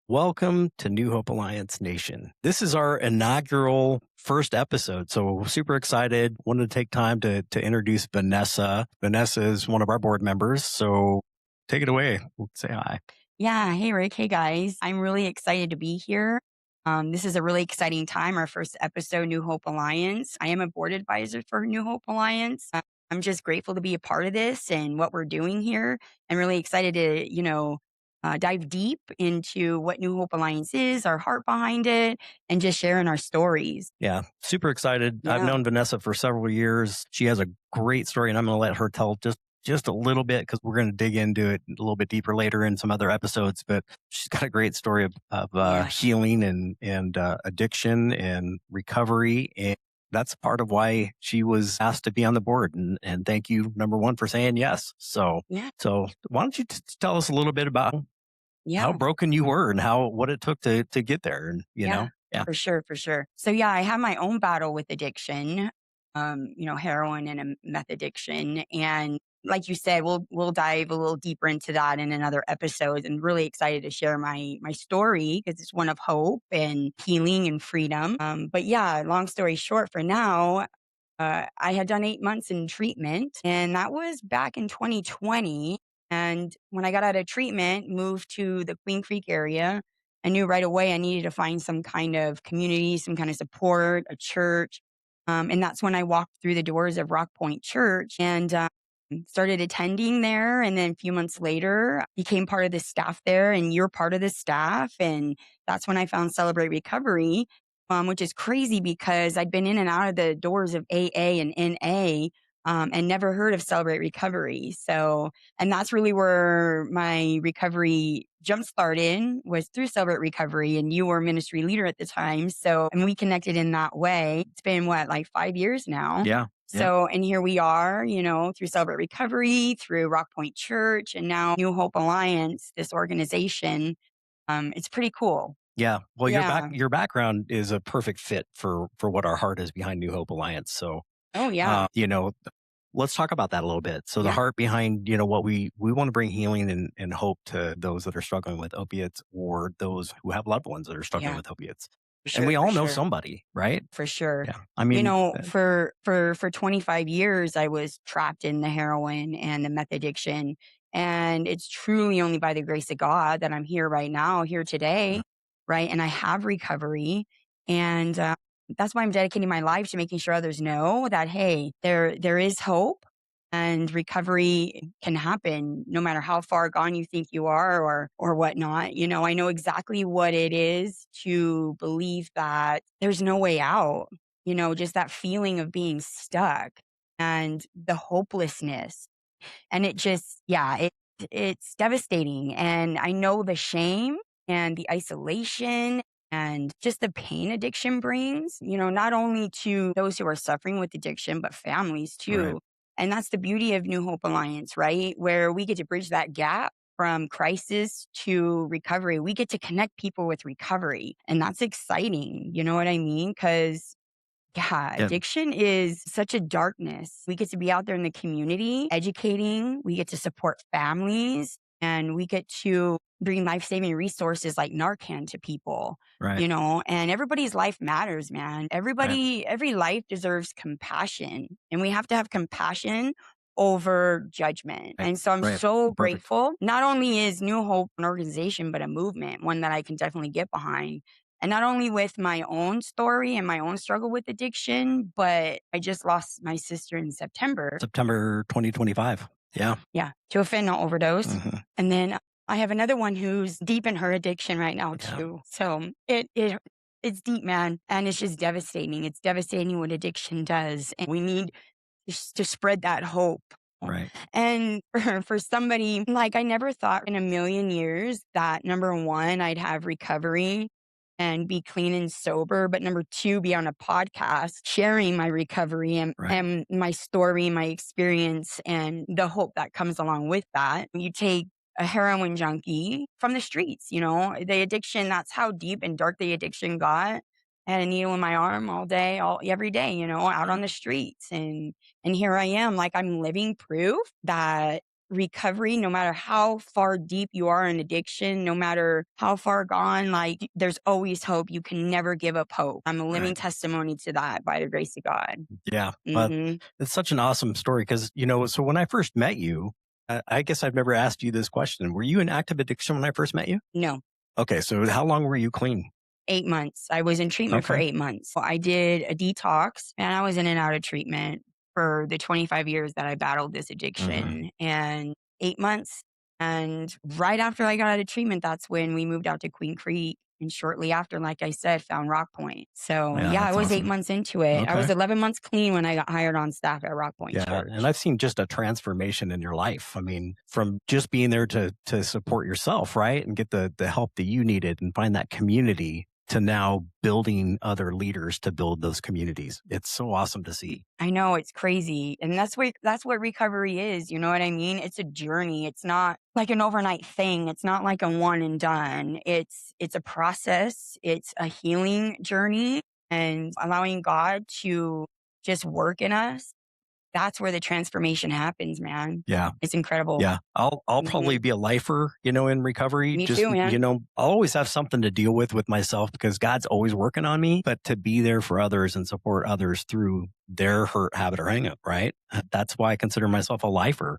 Welcome to New Hope Alliance Nation. This is our inaugural first episode, so we're super excited. Wanted to take time to introduce Vanessa. Vanessa is one of our board members, so take it away. Say hi. Yeah. Hey, Rick. Hey, guys. I'm really excited to be here. This is a really exciting time, our first episode, New Hope Alliance. I am a board advisor for New Hope Alliance. I'm just grateful to be a part of this and what we're doing here. I'm really excited to, dive deep into what New Hope Alliance is, our heart behind it, and just sharing our stories. Yeah, super excited. I've Yeah. known Vanessa for several years. She has a great story, and I'm going to let her tell just a little bit because we're going to dig into it a little bit deeper later in some other episodes. But she's got a great story of Yeah. healing and addiction and recovery, and that's part of why she was asked to be on the board. And thank you, number one, for saying yes. Yeah. So why don't you tell us a little bit about how Yeah. broken you were and what it took to get there, and Yeah, yeah. for sure, for sure. So yeah, I have my own battle with addiction, heroin and a meth addiction. And like you said, we'll dive a little deeper into that in another episode. And really excited to share my story because it's one of hope and healing and freedom. But yeah, long story short, for now, I had done 8 months in treatment, and that was back in 2020. And when I got out of treatment, moved to the Queen Creek area, I knew right away I needed to find some kind of community, some kind of support, a church. And that's when I walked through the doors of Rock Point Church and started attending there. And then a few months later, became part of the staff there, and you're part of the staff. And that's when I found Celebrate Recovery, which is crazy because I'd been in and out of the doors of AA and NA. And never heard of Celebrate Recovery. So, and that's really where my recovery jump started, was through Celebrate Recovery. And you were ministry leader at the time. So, and we connected in that way. It's been what, like 5 years now? Yeah. Yeah. So, and here we are, through Celebrate Recovery, through Rock Point Church, and now New Hope Alliance, this organization. It's pretty cool. Yeah. Well, Yeah. your background is a perfect fit for what our heart is behind New Hope Alliance. So, Oh, yeah. let's talk about that a little bit. So the Yeah. heart behind, what we want to bring healing and hope to those that are struggling with opiates, or those who have loved ones that are struggling Yeah. with opiates. For And sure. we For all know sure. somebody, right? For sure. Yeah. I mean, For 25 years, I was trapped in the heroin and the meth addiction. And it's truly only by the grace of God that I'm here right now, here today, right? And I have recovery. And that's why I'm dedicating my life to making sure others know that, hey, there is hope, and recovery can happen no matter how far gone you think you are, or whatnot. I know exactly what it is to believe that there's no way out, just that feeling of being stuck and the hopelessness. And it just, yeah, it's devastating. And I know the shame and the isolation and just the pain addiction brings, not only to those who are suffering with addiction, but families right. too. And that's the beauty of New Hope Alliance, right? Where we get to bridge that gap from crisis to recovery. We get to connect people with recovery. And that's exciting. You know what I mean? Because yeah, Yeah. addiction is such a darkness. We get to be out there in the community educating, we get to support families, and we get to bring life-saving resources like Narcan to people, Right. and everybody's life matters, man. Right. Every life deserves compassion, and we have to have compassion over judgment. Right. And so I'm Right. so Perfect. grateful. Not only is New Hope an organization, but a movement, one that I can definitely get behind. And not only with my own story and my own struggle with addiction, but I just lost my sister in September. September 2025. Yeah. Yeah, to a fentanyl overdose. Hmm. And then I have another one who's deep in her addiction right now Yeah. too. So it's deep, man, and it's just devastating. It's devastating what addiction does, and we need to spread that hope. Right. And for somebody, like, I never thought in a million years that, number one, I'd have recovery and be clean and sober, but number two, be on a podcast sharing my recovery and, Right. and my story, my experience, and the hope that comes along with that. You take a heroin junkie from the streets, the addiction, that's how deep and dark the addiction got. I had a needle in my arm all day, every day, out on the streets. And here I am, like, I'm living proof that recovery, no matter how far deep you are in addiction, no matter how far gone, like there's always hope. You can never give up hope. I'm a living Right. testimony to that by the grace of God. Yeah. But Hmm. it's such an awesome story because, so when I first met you, I guess I've never asked you this question. Were you in active addiction when I first met you? No, Okay. So how long were you clean? 8 months. I was in treatment for Okay. 8 months. I did a detox and I was in and out of treatment for the 25 years that I battled this Hmm. addiction and 8 months. And right after I got out of treatment, that's when we moved out to Queen Creek. And shortly after, like I said, found Rock Point. So Yeah, yeah, I that's was eight awesome. months into it. I Okay. was 11 months clean when I got hired on staff at Rock Point Yeah, and Church. I've seen just a transformation in your life. I mean, from just being there to support yourself, right? And get the help that you needed and find that community to now building other leaders to build those communities. It's so awesome to see. I know it's crazy. And that's what recovery is, you know what I mean? It's a journey. It's not like an overnight thing. It's not like a one and done. It's a process. It's a healing journey and allowing God to just work in us. That's where the transformation happens, man. Yeah. It's incredible. Yeah. I'll Mhm. probably be a lifer, in recovery. Me Just, too, man. I'll always have something to deal with myself because God's always working on me, but to be there for others and support others through their hurt, habit, or hang up, right? That's why I consider myself a lifer.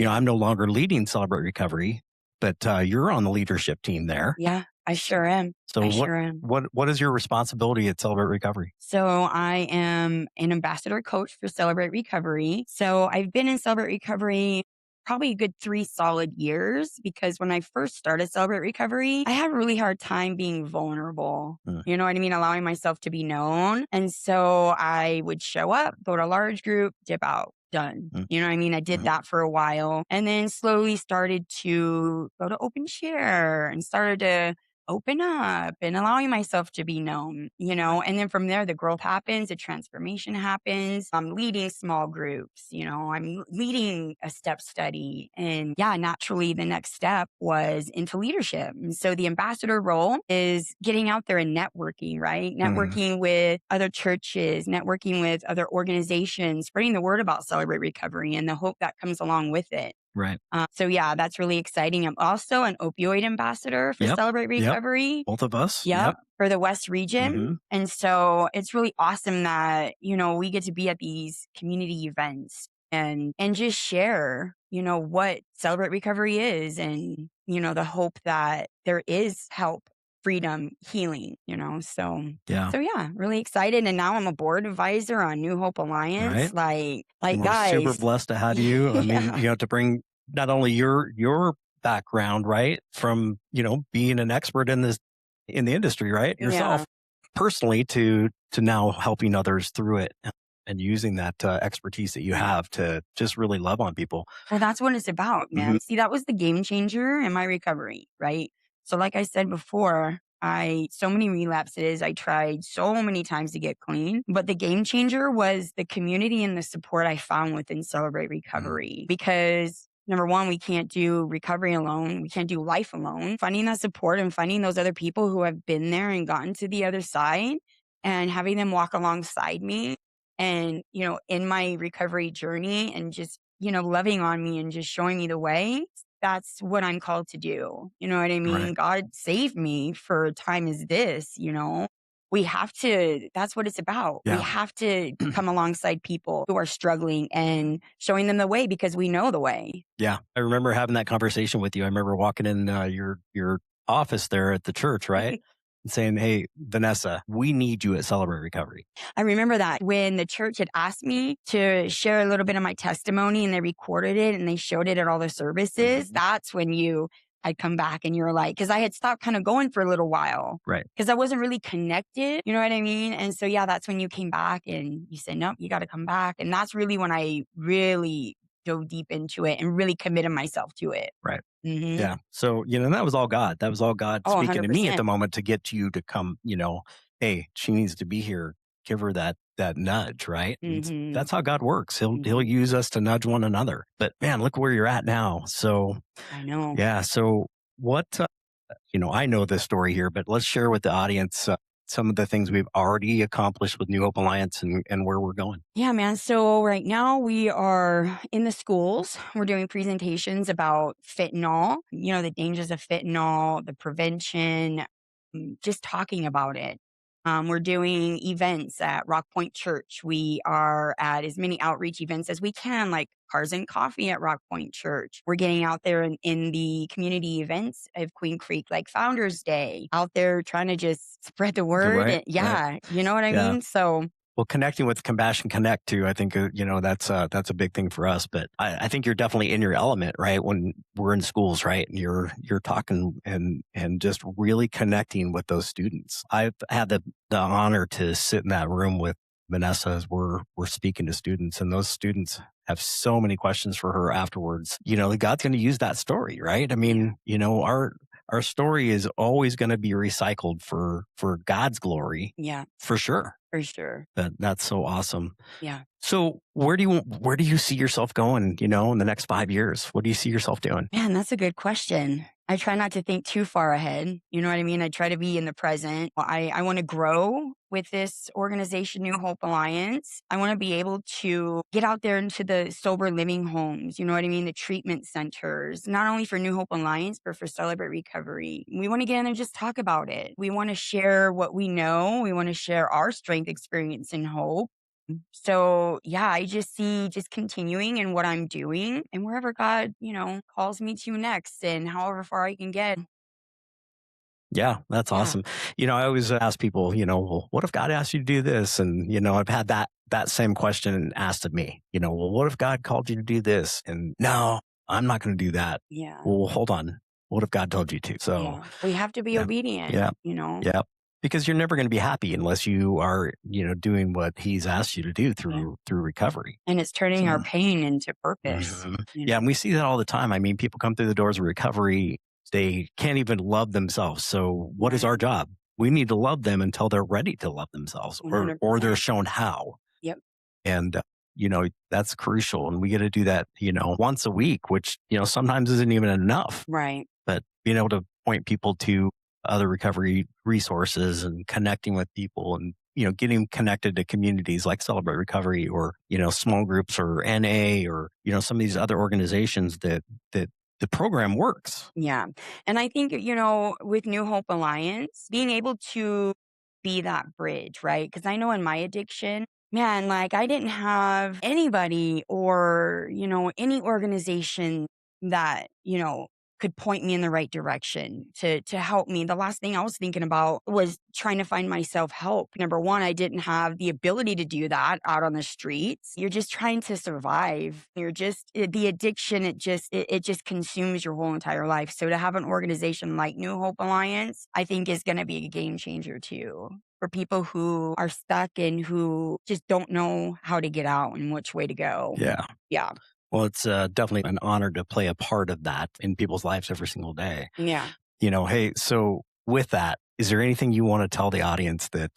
I'm no longer leading Celebrate Recovery, but you're on the leadership team there. Yeah, I sure am. So I what sure am. what what is your responsibility at Celebrate Recovery? So I am an ambassador coach for Celebrate Recovery. So I've been in Celebrate Recovery probably a good 3 solid years because when I first started Celebrate Recovery, I had a really hard time being vulnerable. Mm, You know what I mean? Allowing myself to be known. And so I would show up, go to a large group, dip out, done. mm, You know what I mean? I did mm. that for a while and then slowly started to go to open share and started to open up and allowing myself to be known, and then from there, the growth happens, the transformation happens. I'm leading small groups, I'm leading a step study. And yeah, naturally, the next step was into leadership. And so the ambassador role is getting out there and networking, right? Mhm. Networking with other churches, networking with other organizations, spreading the word about Celebrate Recovery and the hope that comes along with it. Right. So yeah, that's really exciting. I'm also an opioid ambassador for Yep. Celebrate Yep. Recovery. Both of us. Yep, Yep. for the West region. Mhm. And so it's really awesome that, we get to be at these community events and just share, what Celebrate Recovery is and, the hope that there is help, freedom, healing. Yeah. So yeah, really excited. And now I'm a board advisor on New Hope Alliance. Right. Like We're super guys. blessed to have you. I mean, Yeah. to bring not only your background, right, from, being an expert in the industry, right? Yeah. Yourself personally to now helping others through it and using that expertise that you have to just really love on people. Well, that's what it's about, Mhm. man. See, that was the game changer in my recovery, right? So, like I said before, so many relapses. I tried so many times to get clean, but the game changer was the community and the support I found within Celebrate Mhm. Recovery. Because number one, we can't do recovery alone. We can't do life alone. Finding that support and finding those other people who have been there and gotten to the other side and having them walk alongside me and, in my recovery journey and just, loving on me and just showing me the way. That's what I'm called to do. You know what I Right. mean? God saved me for a time as this. We have to, that's what it's about. We Yeah. have to come alongside people who are struggling and showing them the way because we know the way. Yeah, I remember having that conversation with you. I remember walking in your office there at the church, right? And saying, "Hey, Vanessa, we need you at Celebrate Recovery." I remember that when the church had asked me to share a little bit of my testimony and they recorded it and they showed it at all the services, Mhm. that's when you had come back and you were like, because I had stopped kind of going for a little while Right. because I wasn't really connected. You know what I mean? And so, yeah, that's when you came back and you said, nope, you got to come back. And that's really when I really dove deep into it and really committed myself to it. Right. Hmm. Yeah. So, that was all God. That was all God Oh, speaking to me at 100%. the moment to get you to come, hey, she needs to be here. Give her that nudge, right? And Hmm. that's how God works. He'll Hmm. use us to nudge one another. But man, look where you're at now. So, I know. yeah. So what I know this story here, but let's share with the audience. some of the things we've already accomplished with New Hope Alliance and where we're going. Yeah, man. So right now we are in the schools. We're doing presentations about fentanyl, the dangers of fentanyl, the prevention, just talking about it. We're doing events at Rock Point Church. We are at as many outreach events as we can, like Cars and Coffee at Rock Point Church. We're getting out there in the community events of Queen Creek, like Founders Day, out there trying to just spread the word. Right. And Right. yeah, you know what I Yeah. mean? So, Well, connecting with Compassion Connect too, I think, that's a big thing for us. But I think you're definitely in your element, right? When we're in schools, right? And you're talking and just really connecting with those students. I've had the honor to sit in that room with Vanessa as we're speaking to students, and those students have so many questions for her afterwards. God's going to use that story, right? I yeah, mean, our story is always going to be recycled for God's glory, yeah, for sure. for sure. That's so awesome. Yeah. So where do you see yourself going, in the next 5 years? What do you see yourself doing? Man, that's a good question. I try not to think too far ahead. You know what I mean? I try to be in the present. I want to grow with this organization, New Hope Alliance. I want to be able to get out there into the sober living homes, you know what I mean? The treatment centers, not only for New Hope Alliance, but for Celebrate Recovery. We want to get in and just talk about it. We want to share what we know. We want to share our strength, experience, and hope. So yeah, I just see just continuing in what I'm doing and wherever God, calls me to next and however far I can get. Yeah, that's Yeah. awesome. I always ask people, well, what if God asked you to do this? And, I've had that same question asked of me, well, what if God called you to do this? And no, I'm not going to do that. Yeah. Well, hold on. What if God told you to? So Yeah. We have to be yeah, obedient, yeah, yeah. Because you're never going to be happy unless you are, doing what he's asked you to do Yeah. through recovery. And it's turning our So pain into purpose. mhm. Yeah, and we see that all the time. I mean, people come through the doors of recovery, they can't even love themselves. So what is Right. our job? We need to love them until they're ready to love themselves, or they're 100%. shown how. Yep. And that's crucial. And we get to do that, once a week, which, sometimes isn't even enough. Right. But being able to point people to other recovery resources and connecting with people and, getting connected to communities like Celebrate Recovery or, small groups or NA or, some of these other organizations that the program works. Yeah. And I think, with New Hope Alliance, being able to be that bridge, right? Because I know in my addiction, man, like I didn't have anybody or, any organization that, could point me in the right direction to help me. The last thing I was thinking about was trying to find myself help. Number one, I didn't have the ability to do that out on the streets. You're just trying to survive. The addiction, it just consumes your whole entire life. So to have an organization like New Hope Alliance, I think is going to be a game changer too for people who are stuck and who just don't know how to get out and which way to go. Yeah. Yeah. Well, it's definitely an honor to play a part of that in people's lives every single day. Yeah. Hey, so with that, is there anything you want to tell the audience that,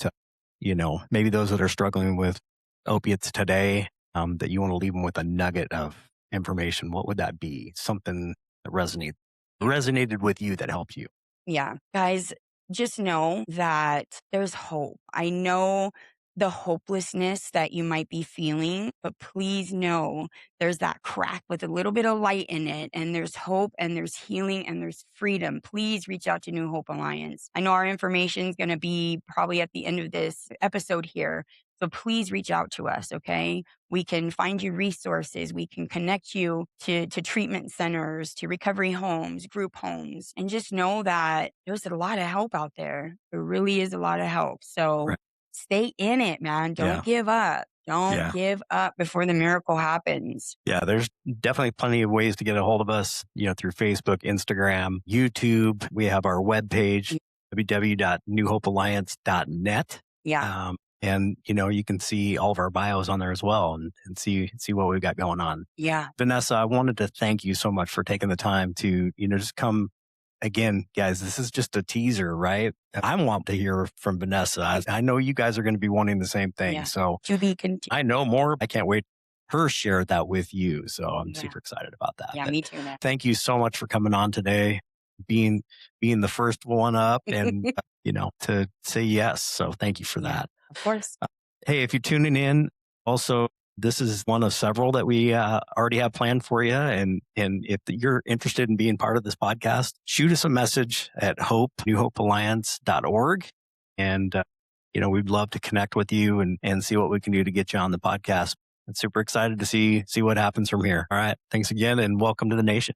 maybe those that are struggling with opiates today, that you want to leave them with a nugget of information? What would that be? Something that resonated with you that helped you? Yeah. Guys, just know that there's hope. I know the hopelessness that you might be feeling, but please know there's that crack with a little bit of light in it, and there's hope, and there's healing, and there's freedom. Please reach out to New Hope Alliance. I know our information is going to be probably at the end of this episode here. So please reach out to us, okay? We can find you resources. We can connect you to treatment centers, to recovery homes, group homes, and just know that there's a lot of help out there. There really is a lot of help. So Right. stay in it, man. Don't Yeah. give up. Don't Yeah. give up before the miracle happens. Yeah. There's definitely plenty of ways to get a hold of us, through Facebook, Instagram, YouTube. We have our webpage, www.newhopealliance.net. Yeah. And you can see all of our bios on there as well and see what we've got going on. Yeah. Vanessa, I wanted to thank you so much for taking the time to, just come again, guys. This is just a teaser, right? I want to hear from Vanessa. I know you guys are going to be wanting the same thing. Yeah. So To be continued. I know more. I can't wait her share that with you. So I'm Yeah. super excited about that. Yeah, But me too, man. thank you so much for coming on today, being the first one up and to say yes. So thank you for Yeah, that. of course. Hey, if you're tuning in, also, this is one of several that we already have planned for you. And if you're interested in being part of this podcast, shoot us a message at newhopealliance.org. And, we'd love to connect with you and see what we can do to get you on the podcast. I'm super excited to see what happens from here. All right. Thanks again and welcome to the nation.